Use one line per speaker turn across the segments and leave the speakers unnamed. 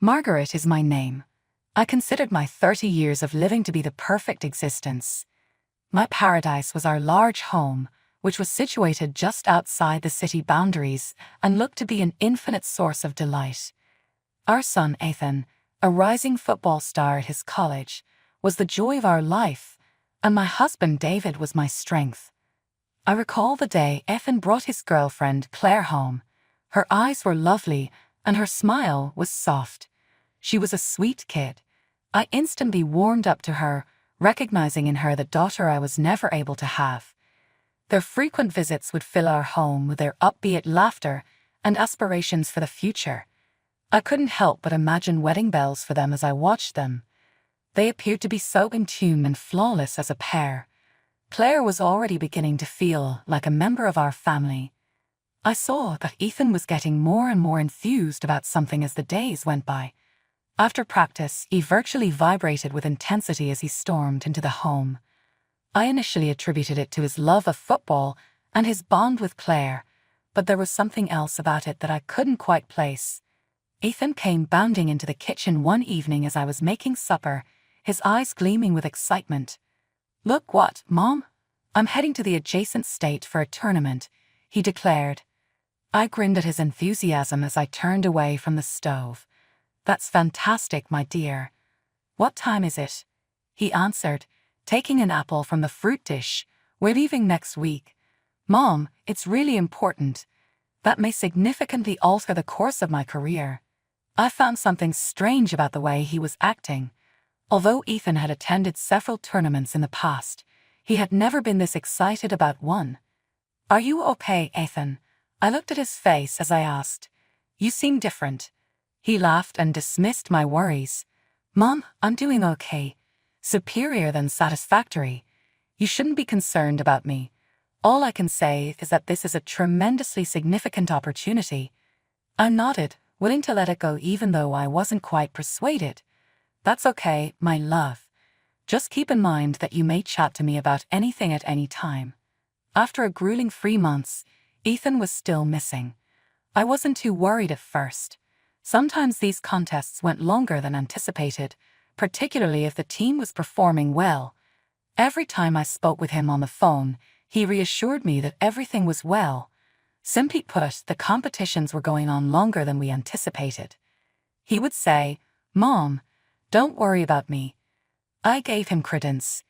Margaret is my name. I considered my 30 years of living to be the perfect existence. My paradise was our large home, which was situated just outside the city boundaries and looked to be an infinite source of delight. Our son Ethan, a rising football star at his college, was the joy of our life, and my husband David was my strength. I recall the day Ethan brought his girlfriend Claire home. Her eyes were lovely, and her smile was soft. She was a sweet kid. I instantly warmed up to her, recognizing in her the daughter I was never able to have. Their frequent visits would fill our home with their upbeat laughter and aspirations for the future. I couldn't help but imagine wedding bells for them as I watched them. They appeared to be so in tune and flawless as a pair. Claire was already beginning to feel like a member of our family. I saw that Ethan was getting more and more enthused about something as the days went by. After practice, he virtually vibrated with intensity as he stormed into the home. I initially attributed it to his love of football and his bond with Claire, but there was something else about it that I couldn't quite place. Ethan came bounding into the kitchen one evening as I was making supper, his eyes gleaming with excitement. "Look what, Mom? I'm heading to the adjacent state for a tournament," he declared. I grinned at his enthusiasm as I turned away from the stove. "That's fantastic, my dear." "What time is it?" he answered, taking an apple from the fruit dish. "We're leaving next week." "Mom, it's really important. That may significantly alter the course of my career." I found something strange about the way he was acting. Although Ethan had attended several tournaments in the past, he had never been this excited about one. "Are you okay, Ethan?" I looked at his face as I asked. "You seem different." He laughed and dismissed my worries. "Mom, I'm doing okay. Superior than satisfactory. You shouldn't be concerned about me. All I can say is that this is a tremendously significant opportunity." I nodded, willing to let it go even though I wasn't quite persuaded. "That's okay, my love. Just keep in mind that you may chat to me about anything at any time." After a grueling 3 months, Ethan was still missing. I wasn't too worried at first. Sometimes these contests went longer than anticipated, particularly if the team was performing well. Every time I spoke with him on the phone, he reassured me that everything was well. Simply put, the competitions were going on longer than we anticipated. He would say, "Mom, don't worry about me." I gave him credence.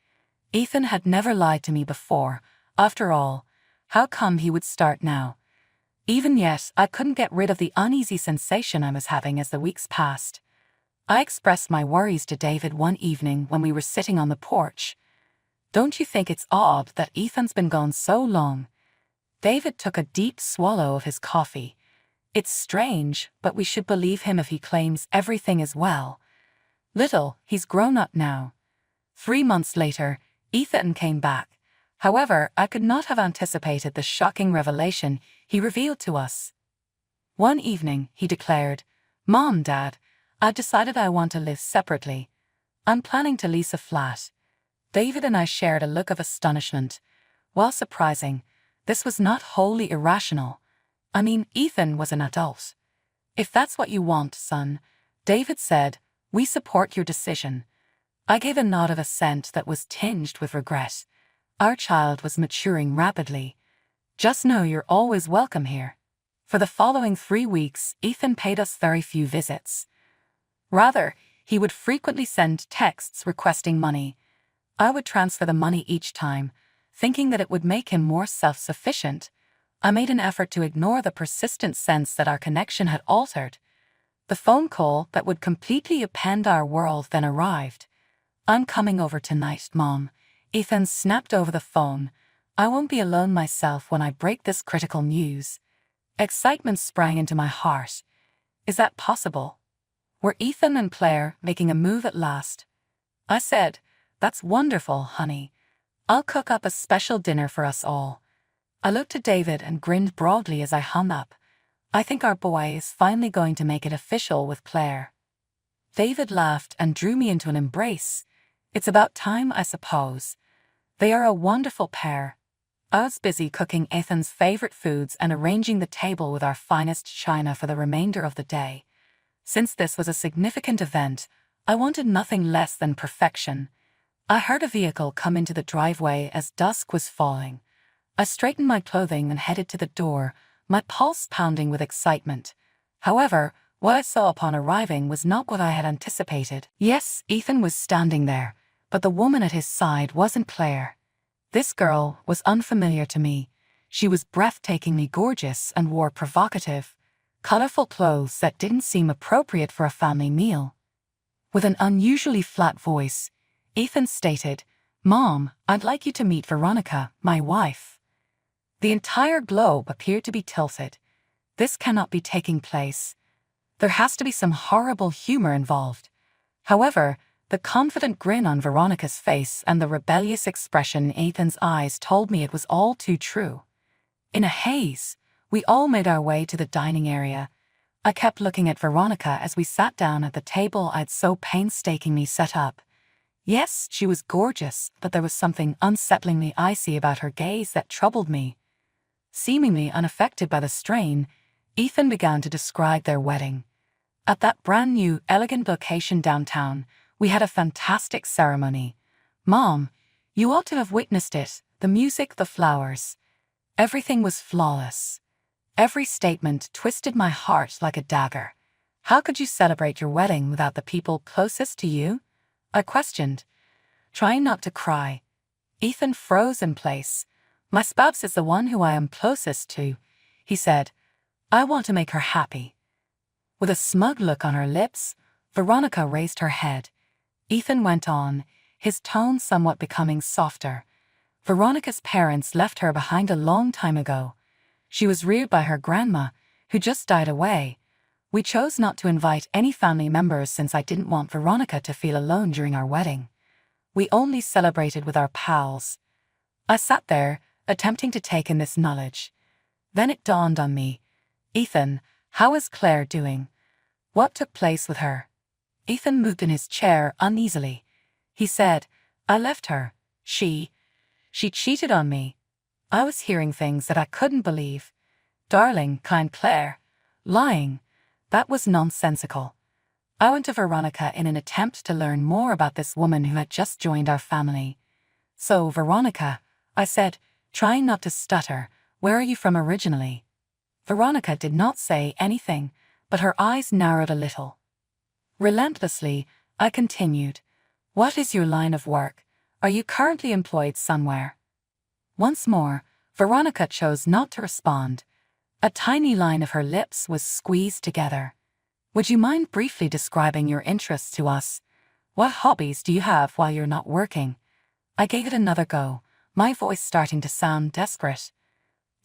Ethan had never lied to me before. After all, how come he would start now? Even yet, I couldn't get rid of the uneasy sensation I was having as the weeks passed. I expressed my worries to David one evening when we were sitting on the porch. "Don't you think it's odd that Ethan's been gone so long?" David took a deep swallow of his coffee. "It's strange, but we should believe him if he claims everything is well. Little, he's grown up now." 3 months later, Ethan came back. However, I could not have anticipated the shocking revelation he revealed to us. One evening, he declared, "Mom, Dad, I've decided I want to live separately. I'm planning to lease a flat." David and I shared a look of astonishment. While surprising, this was not wholly irrational. I mean, Ethan was an adult. "If that's what you want, son," David said, "we support your decision." I gave a nod of assent that was tinged with regret. Our child was maturing rapidly. "Just know you're always welcome here." For the following 3 weeks, Ethan paid us very few visits. Rather, he would frequently send texts requesting money. I would transfer the money each time, thinking that it would make him more self-sufficient. I made an effort to ignore the persistent sense that our connection had altered. The phone call that would completely upend our world then arrived. "I'm coming over tonight, Mom." Ethan snapped over the phone. "I won't be alone myself when I break this critical news." Excitement sprang into my heart. Is that possible? Were Ethan and Claire making a move at last? I said, "That's wonderful, honey. I'll cook up a special dinner for us all." I looked at David and grinned broadly as I hung up. "I think our boy is finally going to make it official with Claire." David laughed and drew me into an embrace. "It's about time, I suppose. They are a wonderful pair." I was busy cooking Ethan's favorite foods and arranging the table with our finest china for the remainder of the day. Since this was a significant event, I wanted nothing less than perfection. I heard a vehicle come into the driveway as dusk was falling. I straightened my clothing and headed to the door, my pulse pounding with excitement. However, what I saw upon arriving was not what I had anticipated. Yes, Ethan was standing there, but the woman at his side wasn't Claire. This girl was unfamiliar to me. She was breathtakingly gorgeous and wore provocative, colorful clothes that didn't seem appropriate for a family meal. With an unusually flat voice, Ethan stated, "Mom, I'd like you to meet Veronica, my wife." The entire globe appeared to be tilted. This cannot be taking place. There has to be some horrible humor involved. However, the confident grin on Veronica's face and the rebellious expression in Ethan's eyes told me it was all too true. In a haze, we all made our way to the dining area. I kept looking at Veronica as we sat down at the table I'd so painstakingly set up. Yes, she was gorgeous, but there was something unsettlingly icy about her gaze that troubled me. Seemingly unaffected by the strain, Ethan began to describe their wedding. At that brand new, elegant location downtown, we had a fantastic ceremony. Mom, you ought to have witnessed it, the music, the flowers. Everything was flawless. Every statement twisted my heart like a dagger. How could you celebrate your wedding without the people closest to you? I questioned, trying not to cry. Ethan froze in place. My spouse is the one who I am closest to, he said. I want to make her happy. With a smug look on her lips, Veronica raised her head. Ethan went on, his tone somewhat becoming softer. Veronica's parents left her behind a long time ago. She was reared by her grandma, who just died away. We chose not to invite any family members since I didn't want Veronica to feel alone during our wedding. We only celebrated with our pals. I sat there, attempting to take in this knowledge. Then it dawned on me. Ethan, how is Claire doing? What took place with her? Ethan moved in his chair uneasily. He said, I left her. She cheated on me. I was hearing things that I couldn't believe. Darling, kind Claire. Lying. That was nonsensical. I went to Veronica in an attempt to learn more about this woman who had just joined our family. So, Veronica, I said, trying not to stutter, where are you from originally? Veronica did not say anything, but her eyes narrowed a little. Relentlessly, I continued, what is your line of work? Are you currently employed somewhere? Once more, Veronica chose not to respond. A tiny line of her lips was squeezed together. Would you mind briefly describing your interests to us? What hobbies do you have while you're not working? I gave it another go, my voice starting to sound desperate.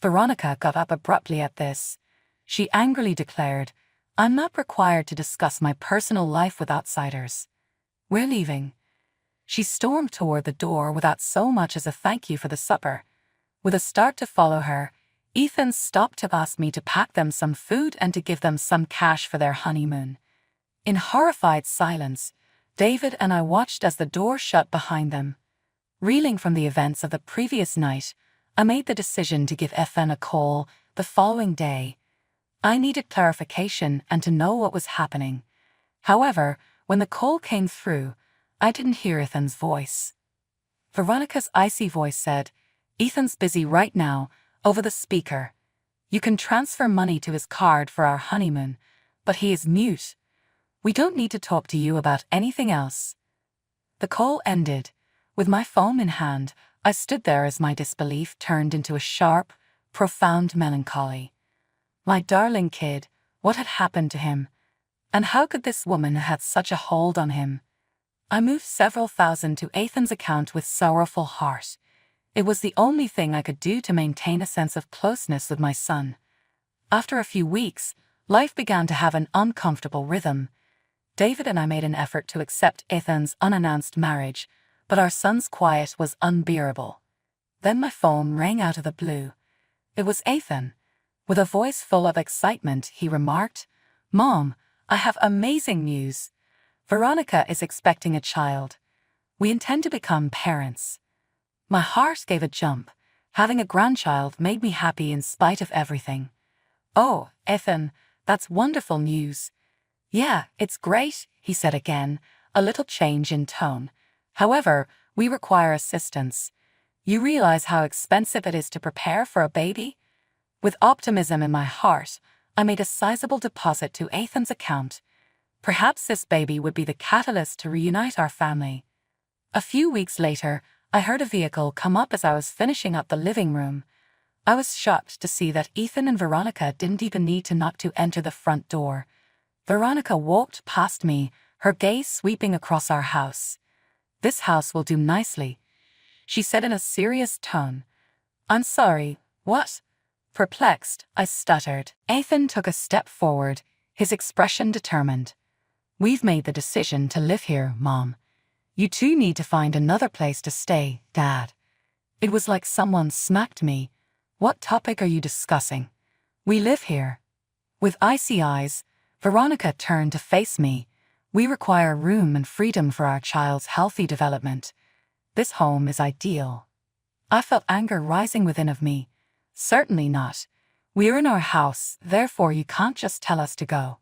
Veronica got up abruptly at this. She angrily declared, I'm not required to discuss my personal life with outsiders. We're leaving. She stormed toward the door without so much as a thank you for the supper. With a start to follow her, Ethan stopped to ask me to pack them some food and to give them some cash for their honeymoon. In horrified silence, David and I watched as the door shut behind them. Reeling from the events of the previous night, I made the decision to give Ethan a call the following day. I needed clarification and to know what was happening. However, when the call came through, I didn't hear Ethan's voice. Veronica's icy voice said, Ethan's busy right now, over the speaker. You can transfer money to his card for our honeymoon, but he is mute. We don't need to talk to you about anything else. The call ended. With my phone in hand, I stood there as my disbelief turned into a sharp, profound melancholy. My darling kid, what had happened to him? And how could this woman have had such a hold on him? I moved several thousand to Ethan's account with sorrowful heart. It was the only thing I could do to maintain a sense of closeness with my son. After a few weeks, life began to have an uncomfortable rhythm. David and I made an effort to accept Ethan's unannounced marriage, but our son's quiet was unbearable. Then my phone rang out of the blue. It was Ethan. With a voice full of excitement, he remarked, Mom, I have amazing news. Veronica is expecting a child. We intend to become parents. My heart gave a jump. Having a grandchild made me happy in spite of everything. Oh, Ethan, that's wonderful news. Yeah, it's great, he said again, a little change in tone. However, we require assistance. You realize how expensive it is to prepare for a baby? With optimism in my heart, I made a sizable deposit to Ethan's account. Perhaps this baby would be the catalyst to reunite our family. A few weeks later, I heard a vehicle come up as I was finishing up the living room. I was shocked to see that Ethan and Veronica didn't even need to knock to enter the front door. Veronica walked past me, her gaze sweeping across our house. "This house will do nicely," she said in a serious tone. "I'm sorry, what?" Perplexed, I stuttered. Ethan took a step forward, his expression determined. "We've made the decision to live here, Mom. You two need to find another place to stay, Dad." It was like someone smacked me. "What topic are you discussing? We live here." With icy eyes, Veronica turned to face me. "We require room and freedom for our child's healthy development. This home is ideal." I felt anger rising within of me. "Certainly not. We're in our house, therefore you can't just tell us to go."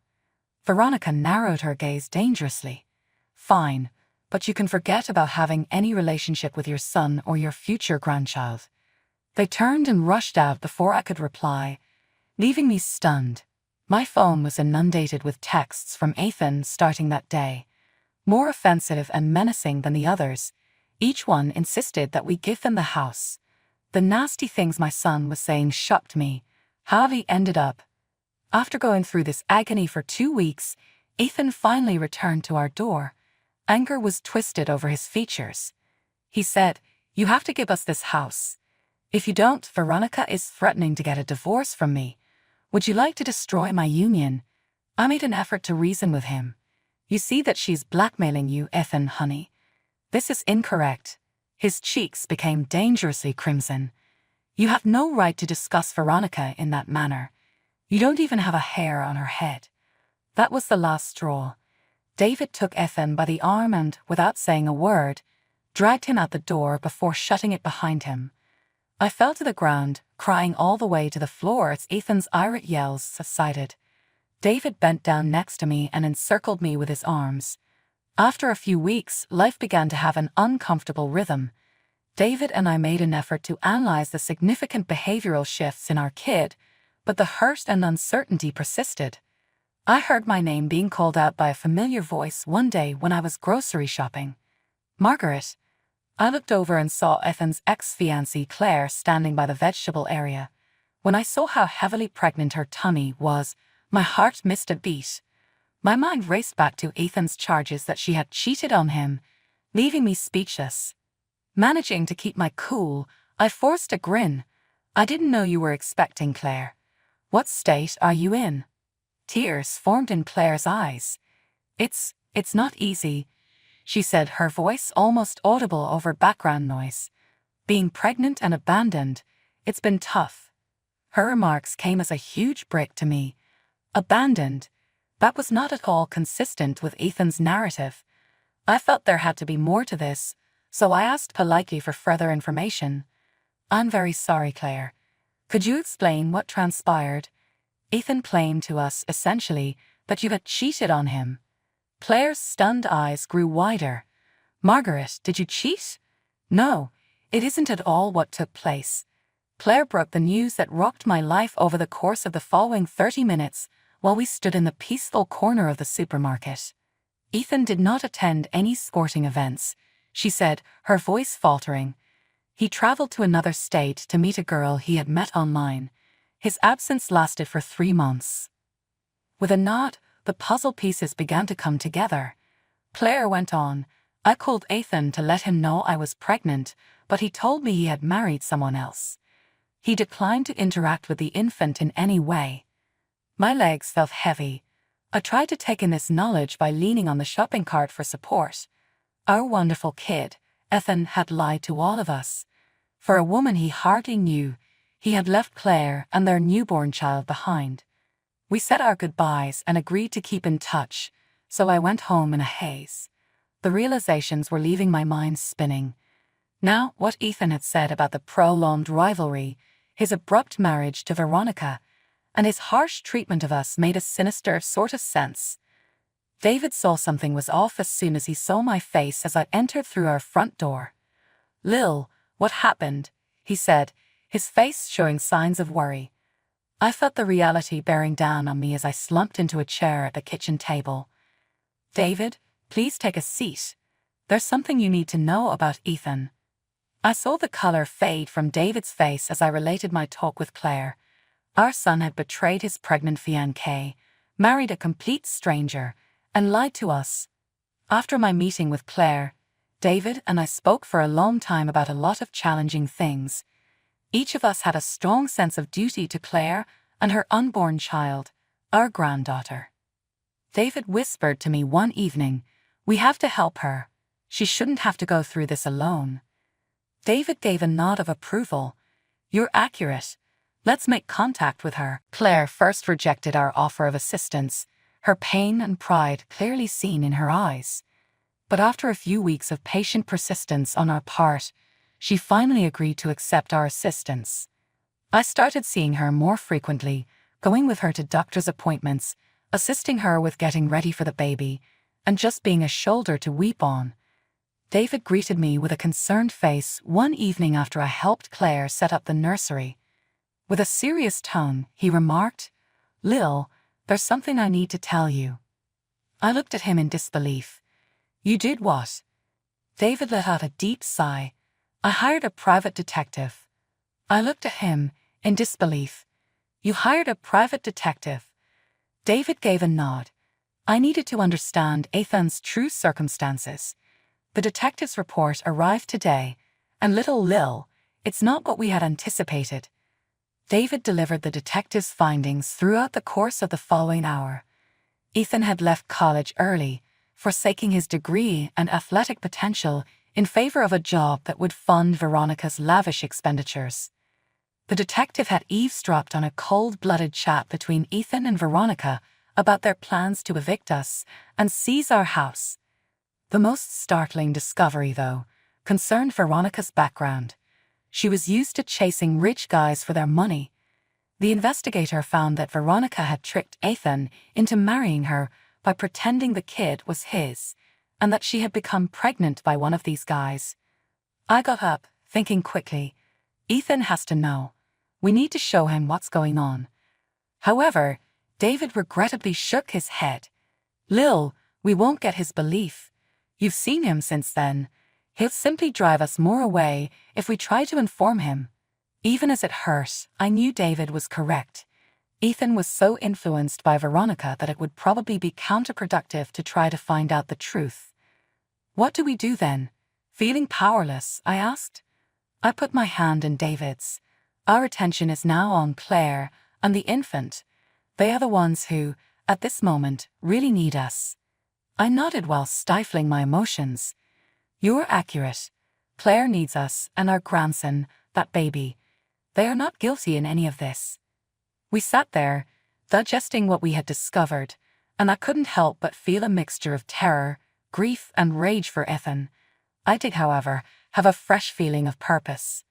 Veronica narrowed her gaze dangerously. "Fine, but you can forget about having any relationship with your son or your future grandchild." They turned and rushed out before I could reply, leaving me stunned. My phone was inundated with texts from Ethan starting that day, more offensive and menacing than the others. Each one insisted that we give them the house. The nasty things my son was saying shocked me. How he ended up. After going through this agony for 2 weeks, Ethan finally returned to our door. Anger was twisted over his features. He said, "You have to give us this house. If you don't, Veronica is threatening to get a divorce from me. Would you like to destroy my union?" I made an effort to reason with him. "You see that she's blackmailing you, Ethan, honey. This is incorrect." His cheeks became dangerously crimson. "You have no right to discuss Veronica in that manner. You don't even have a hair on her head." That was the last straw. David took Ethan by the arm and, without saying a word, dragged him out the door before shutting it behind him. I fell to the ground, crying all the way to the floor as Ethan's irate yells subsided. David bent down next to me and encircled me with his arms. After a few weeks, life began to have an uncomfortable rhythm. David and I made an effort to analyze the significant behavioral shifts in our kid, but the hurt and uncertainty persisted. I heard my name being called out by a familiar voice one day when I was grocery shopping. "Margaret." I looked over and saw Ethan's ex-fiancée Claire standing by the vegetable area. When I saw how heavily pregnant her tummy was, my heart missed a beat. My mind raced back to Ethan's charges that she had cheated on him, leaving me speechless. Managing to keep my cool, I forced a grin. "I didn't know you were expecting, Claire. What state are you in?" Tears formed in Claire's eyes. It's not easy," she said, her voice almost audible over background noise. "Being pregnant and abandoned, it's been tough." Her remarks came as a huge break to me. Abandoned? That was not at all consistent with Ethan's narrative. I felt there had to be more to this, so I asked politely for further information. "I'm very sorry, Claire. Could you explain what transpired?" Ethan claimed to us, essentially, that you had cheated on him. Claire's stunned eyes grew wider. "Margaret, did you cheat?" "No, it isn't at all what took place." Claire broke the news that rocked my life over the course of the following 30 minutes while we stood in the peaceful corner of the supermarket. "Ethan did not attend any sporting events," she said, her voice faltering. "He traveled to another state to meet a girl he had met online. His absence lasted for 3 months." With a nod, the puzzle pieces began to come together. Claire went on, "I called Ethan to let him know I was pregnant, but he told me he had married someone else. He declined to interact with the infant in any way." My legs felt heavy. I tried to take in this knowledge by leaning on the shopping cart for support. Our wonderful kid, Ethan, had lied to all of us. For a woman he hardly knew, he had left Claire and their newborn child behind. We said our goodbyes and agreed to keep in touch, so I went home in a haze. The realizations were leaving my mind spinning. Now, what Ethan had said about the prolonged rivalry, his abrupt marriage to Veronica, and his harsh treatment of us made a sinister sort of sense. David saw something was off as soon as he saw my face as I entered through our front door. "Lil, what happened?" he said, his face showing signs of worry. I felt the reality bearing down on me as I slumped into a chair at the kitchen table. "David, please take a seat. There's something you need to know about Ethan." I saw the color fade from David's face as I related my talk with Claire. Our son had betrayed his pregnant fiancée, married a complete stranger, and lied to us. After my meeting with Claire, David and I spoke for a long time about a lot of challenging things. Each of us had a strong sense of duty to Claire and her unborn child, our granddaughter. David whispered to me one evening, "We have to help her. She shouldn't have to go through this alone." David gave a nod of approval. "You're accurate. Let's make contact with her." Claire first rejected our offer of assistance, her pain and pride clearly seen in her eyes. But after a few weeks of patient persistence on our part, she finally agreed to accept our assistance. I started seeing her more frequently, going with her to doctor's appointments, assisting her with getting ready for the baby, and just being a shoulder to weep on. David greeted me with a concerned face one evening after I helped Claire set up the nursery. With a serious tone, he remarked, "Lil, there's something I need to tell you." I looked at him in disbelief. "You did what?" David let out a deep sigh. "I hired a private detective." I looked at him in disbelief. "You hired a private detective?" David gave a nod. I needed to understand Ethan's true circumstances. The detective's report arrived today, and little Lil, it's not what we had anticipated. David delivered the detective's findings throughout the course of the following hour. Ethan had left college early, forsaking his degree and athletic potential in favor of a job that would fund Veronica's lavish expenditures. The detective had eavesdropped on a cold-blooded chat between Ethan and Veronica about their plans to evict us and seize our house. The most startling discovery, though, concerned Veronica's background. She was used to chasing rich guys for their money. The investigator found that Veronica had tricked Ethan into marrying her by pretending the kid was his, and that she had become pregnant by one of these guys. I got up, thinking quickly, Ethan has to know. We need to show him what's going on. However, David regrettably shook his head. "Lil, we won't get his belief. You've seen him since then. He'll simply drive us more away if we try to inform him." Even as it hurt, I knew David was correct. Ethan was so influenced by Veronica that it would probably be counterproductive to try to find out the truth. "What do we do then?" Feeling powerless, I asked. I put my hand in David's. "Our attention is now on Claire and the infant. They are the ones who, at this moment, really need us." I nodded while stifling my emotions. "You're accurate. Claire needs us and our grandson, that baby. They are not guilty in any of this." We sat there, digesting what we had discovered, and I couldn't help but feel a mixture of terror, grief, and rage for Ethan. I did, however, have a fresh feeling of purpose.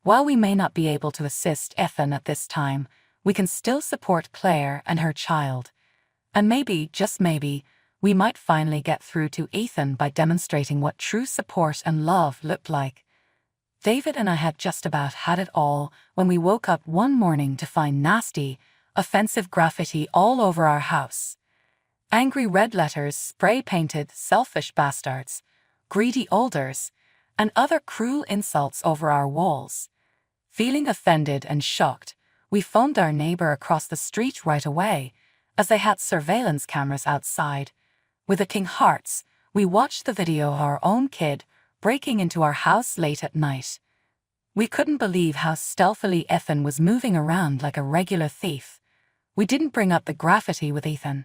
While we may not be able to assist Ethan at this time, we can still support Claire and her child. And maybe, just maybe, we might finally get through to Ethan by demonstrating what true support and love looked like. David and I had just about had it all when we woke up one morning to find nasty, offensive graffiti all over our house. Angry red letters spray-painted "selfish bastards," "greedy olders," and other cruel insults over our walls. Feeling offended and shocked, we phoned our neighbor across the street right away, as they had surveillance cameras outside. With aching hearts, we watched the video of our own kid breaking into our house late at night. We couldn't believe how stealthily Ethan was moving around like a regular thief. We didn't bring up the graffiti with Ethan.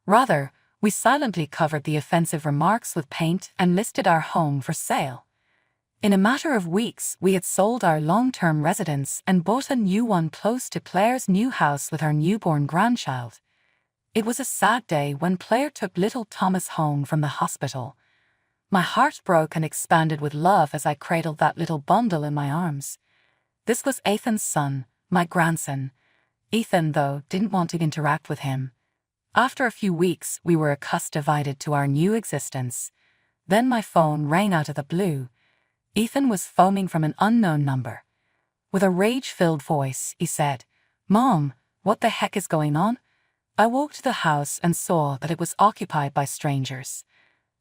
Rather, we silently covered the offensive remarks with paint and listed our home for sale. In a matter of weeks, we had sold our long-term residence and bought a new one close to Claire's new house with her newborn grandchild. It was a sad day when Claire took little Thomas home from the hospital. My heart broke and expanded with love as I cradled that little bundle in my arms. This was Ethan's son, my grandson. Ethan, though, didn't want to interact with him. After a few weeks, we were acclimated to our new existence. Then my phone rang out of the blue. Ethan was phoning from an unknown number. With a rage-filled voice, he said, "Mom, what the heck is going on?" I woke to the house and saw that it was occupied by strangers.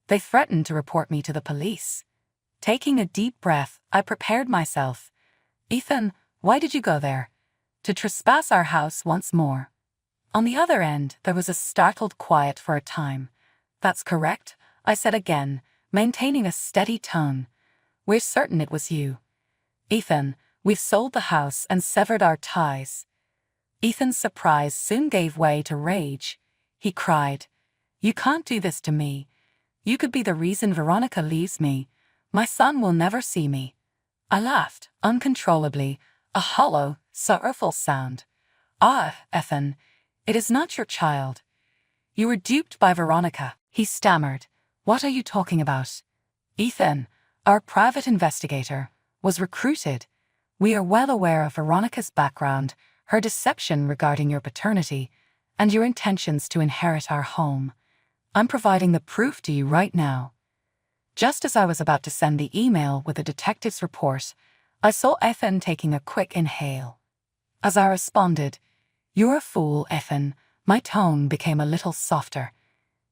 They threatened to report me to the police. Taking a deep breath, I prepared myself. "Ethan, why did you go there?" "To trespass our house once more." On the other end, there was a startled quiet for a time. "That's correct," I said again, maintaining a steady tone. "We're certain it was you." "Ethan, we've sold the house and severed our ties." Ethan's surprise soon gave way to rage. He cried, "You can't do this to me. You could be the reason Veronica leaves me. My son will never see me." I laughed, uncontrollably, a hollow, sorrowful sound. "Ah, Ethan, it is not your child. You were duped by Veronica," he stammered. "What are you talking about?" "Ethan, our private investigator, was recruited. We are well aware of Veronica's background, her deception regarding your paternity, and your intentions to inherit our home. I'm providing the proof to you right now." Just as I was about to send the email with the detective's report, I saw Ethan taking a quick inhale. As I responded, "You're a fool, Ethan," my tone became a little softer.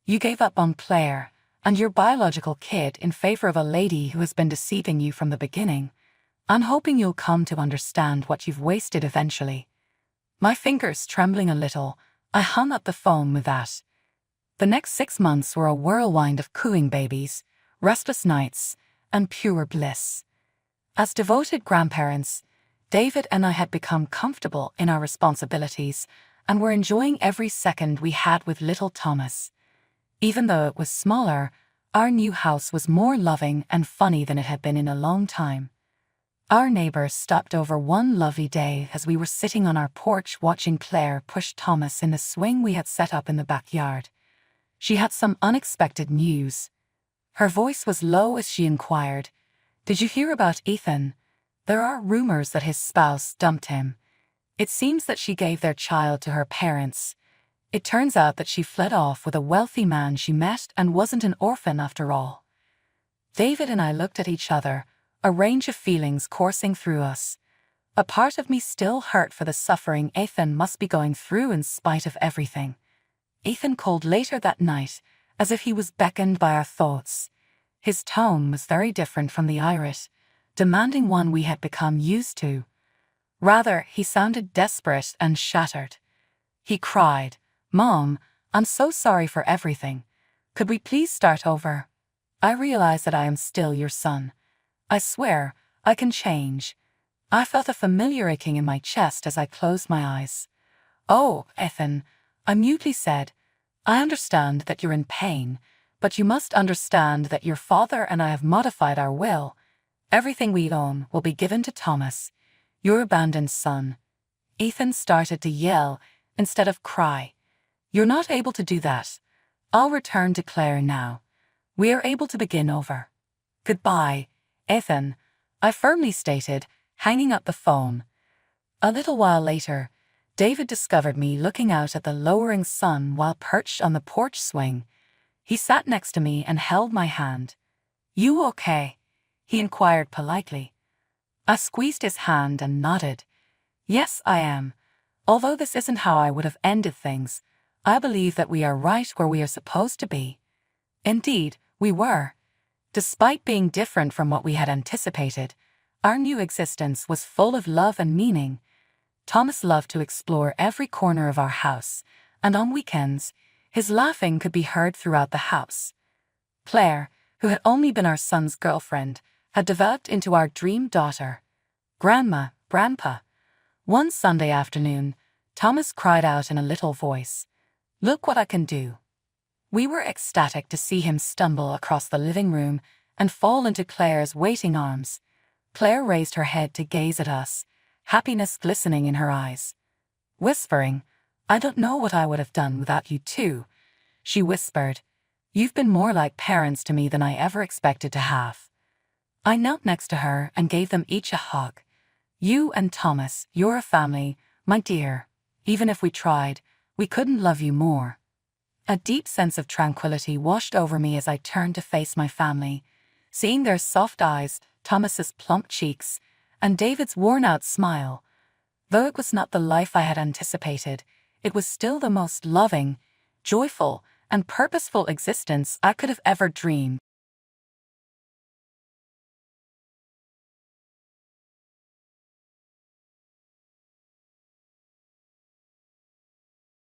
"You gave up on Claire and your biological kid in favor of a lady who has been deceiving you from the beginning. I'm hoping you'll come to understand what you've wasted eventually." My fingers trembling a little, I hung up the phone with that. The next 6 months were a whirlwind of cooing babies, restless nights, and pure bliss. As devoted grandparents, David and I had become comfortable in our responsibilities and were enjoying every second we had with little Thomas. Even though it was smaller, our new house was more loving and funny than it had been in a long time. Our neighbors stopped over one lovely day as we were sitting on our porch watching Claire push Thomas in the swing we had set up in the backyard. She had some unexpected news. Her voice was low as she inquired, "Did you hear about Ethan? There are rumors that his spouse dumped him. It seems that she gave their child to her parents. It turns out that she fled off with a wealthy man she met and wasn't an orphan after all." David and I looked at each other, a range of feelings coursing through us. A part of me still hurt for the suffering Ethan must be going through in spite of everything. Ethan called later that night, as if he was beckoned by our thoughts. His tone was very different from the irate, demanding one we had become used to. Rather, he sounded desperate and shattered. He cried, "Mom, I'm so sorry for everything. Could we please start over? I realize that I am still your son. I swear, I can change." I felt a familiar aching in my chest as I closed my eyes. "Oh, Ethan," I mutely said, "I understand that you're in pain, but you must understand that your father and I have modified our will. Everything we own will be given to Thomas, your abandoned son." Ethan started to yell instead of cry. "You're not able to do that. I'll return to Claire now. We are able to begin over. Goodbye, Ethan," I firmly stated, hanging up the phone. A little while later, David discovered me looking out at the lowering sun while perched on the porch swing. He sat next to me and held my hand. "You okay?" he inquired politely. I squeezed his hand and nodded. "Yes, I am. Although this isn't how I would have ended things, I believe that we are right where we are supposed to be." Indeed, we were. Despite being different from what we had anticipated, our new existence was full of love and meaning. Thomas loved to explore every corner of our house, and on weekends, his laughing could be heard throughout the house. Claire, who had only been our son's girlfriend, had developed into our dream daughter. "Grandma, Grandpa." One Sunday afternoon, Thomas cried out in a little voice, "Look what I can do." We were ecstatic to see him stumble across the living room and fall into Claire's waiting arms. Claire raised her head to gaze at us, happiness glistening in her eyes. Whispering, "I don't know what I would have done without you two," she whispered, "You've been more like parents to me than I ever expected to have." I knelt next to her and gave them each a hug. "You and Thomas, you're a family, my dear. Even if we tried, we couldn't love you more." A deep sense of tranquility washed over me as I turned to face my family. Seeing their soft eyes, Thomas's plump cheeks, and David's worn-out smile. Though it was not the life I had anticipated, it was still the most loving, joyful, and purposeful existence I could have ever dreamed.